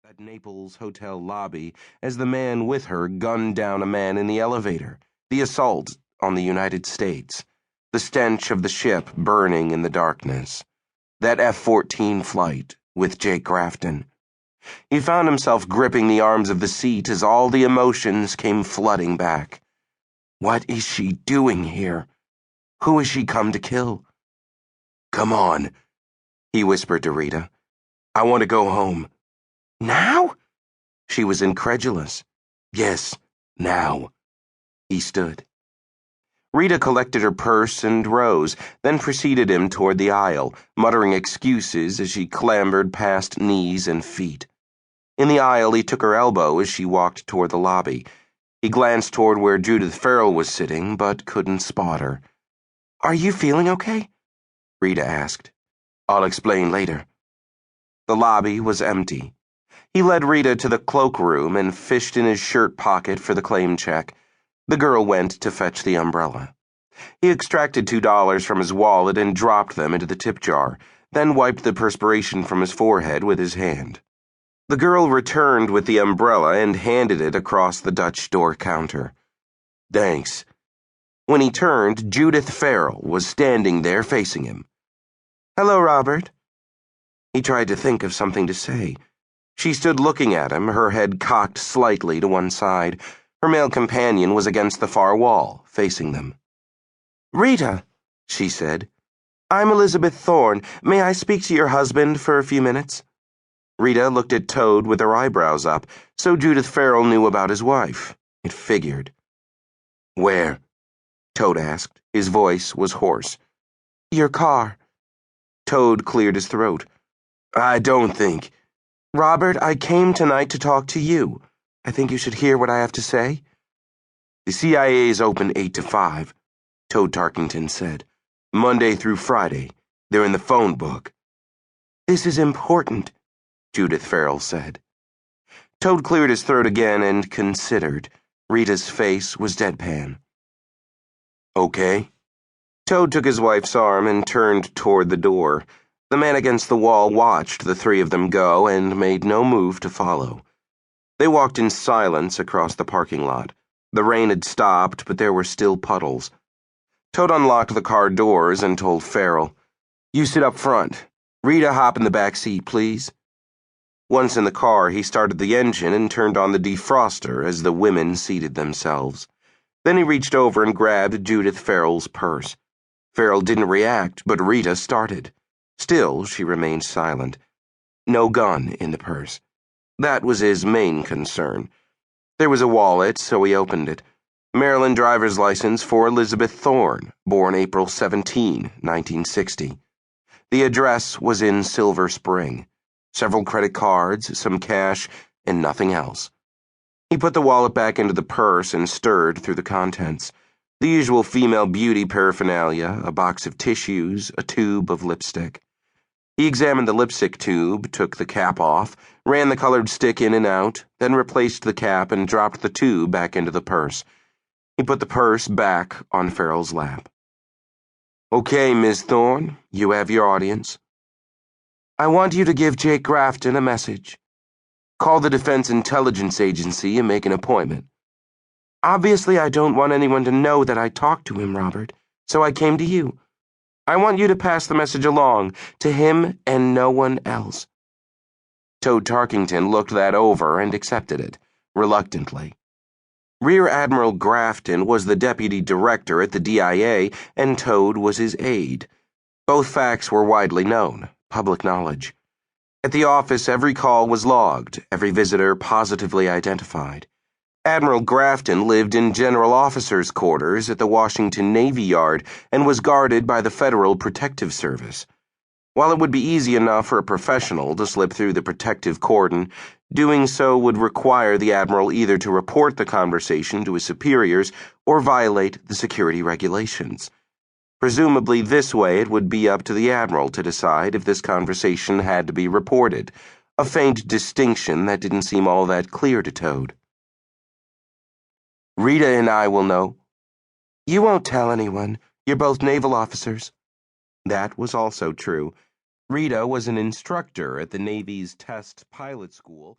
at Naples' hotel lobby as the man with her gunned down a man in the elevator, the assault on the United States, the stench of the ship burning in the darkness, that F-14 flight with Jake Grafton. He found himself gripping the arms of the seat as all the emotions came flooding back. What is she doing here? Who has she come to kill? Come on, he whispered to Rita. I want to go home. Now? She was incredulous. Yes, now. He stood. Rita collected her purse and rose, then preceded him toward the aisle, muttering excuses as she clambered past knees and feet. In the aisle, he took her elbow as she walked toward the lobby. He glanced toward where Judith Farrell was sitting, but couldn't spot her. Are you feeling okay? Rita asked. I'll explain later. The lobby was empty. He led Rita to the cloakroom and fished in his shirt pocket for the claim check. The girl went to fetch the umbrella. He extracted $2 from his wallet and dropped them into the tip jar, then wiped the perspiration from his forehead with his hand. The girl returned with the umbrella and handed it across the Dutch door counter. Thanks. When he turned, Judith Farrell was standing there facing him. Hello, Robert. He tried to think of something to say. She stood looking at him, her head cocked slightly to one side. Her male companion was against the far wall, facing them. Rita, she said. I'm Elizabeth Thorne. May I speak to your husband for a few minutes? Rita looked at Toad with her eyebrows up, so Judith Farrell knew about his wife. It figured. Where? Toad asked. His voice was hoarse. Your car. Toad cleared his throat. I don't think. Robert, I came tonight to talk to you. I think you should hear what I have to say. The CIA is open 8 to 5, Toad Tarkington said. Monday through Friday. They're in the phone book. This is important, Judith Farrell said. Toad cleared his throat again and considered. Rita's face was deadpan. Okay. Toad took his wife's arm and turned toward the door. The man against the wall watched the three of them go and made no move to follow. They walked in silence across the parking lot. The rain had stopped, but there were still puddles. Toad unlocked the car doors and told Farrell, You sit up front. Rita, hop in the back seat, please. Once in the car, he started the engine and turned on the defroster as the women seated themselves. Then he reached over and grabbed Judith Farrell's purse. Farrell didn't react, but Rita started. Still, she remained silent. No gun in the purse. That was his main concern. There was a wallet, so he opened it. Maryland driver's license for Elizabeth Thorne, born April 17, 1960. The address was in Silver Spring. Several credit cards, some cash, and nothing else. He put the wallet back into the purse and stirred through the contents. The usual female beauty paraphernalia, a box of tissues, a tube of lipstick. He examined the lipstick tube, took the cap off, ran the colored stick in and out, then replaced the cap and dropped the tube back into the purse. He put the purse back on Farrell's lap. Okay, Miss Thorne, you have your audience. I want you to give Jake Grafton a message. Call the Defense Intelligence Agency and make an appointment. Obviously, I don't want anyone to know that I talked to him, Robert, so I came to you. I want you to pass the message along to him and no one else. Toad Tarkington looked that over and accepted it, reluctantly. Rear Admiral Grafton was the deputy director at the DIA, and Toad was his aide. Both facts were widely known, public knowledge. At the office, every call was logged, every visitor positively identified. Admiral Grafton lived in General Officers' Quarters at the Washington Navy Yard and was guarded by the Federal Protective Service. While it would be easy enough for a professional to slip through the protective cordon, doing so would require the Admiral either to report the conversation to his superiors or violate the security regulations. Presumably this way it would be up to the Admiral to decide if this conversation had to be reported, a faint distinction that didn't seem all that clear to Toad. Rita and I will know. You won't tell anyone. You're both naval officers. That was also true. Rita was an instructor at the Navy's test pilot school.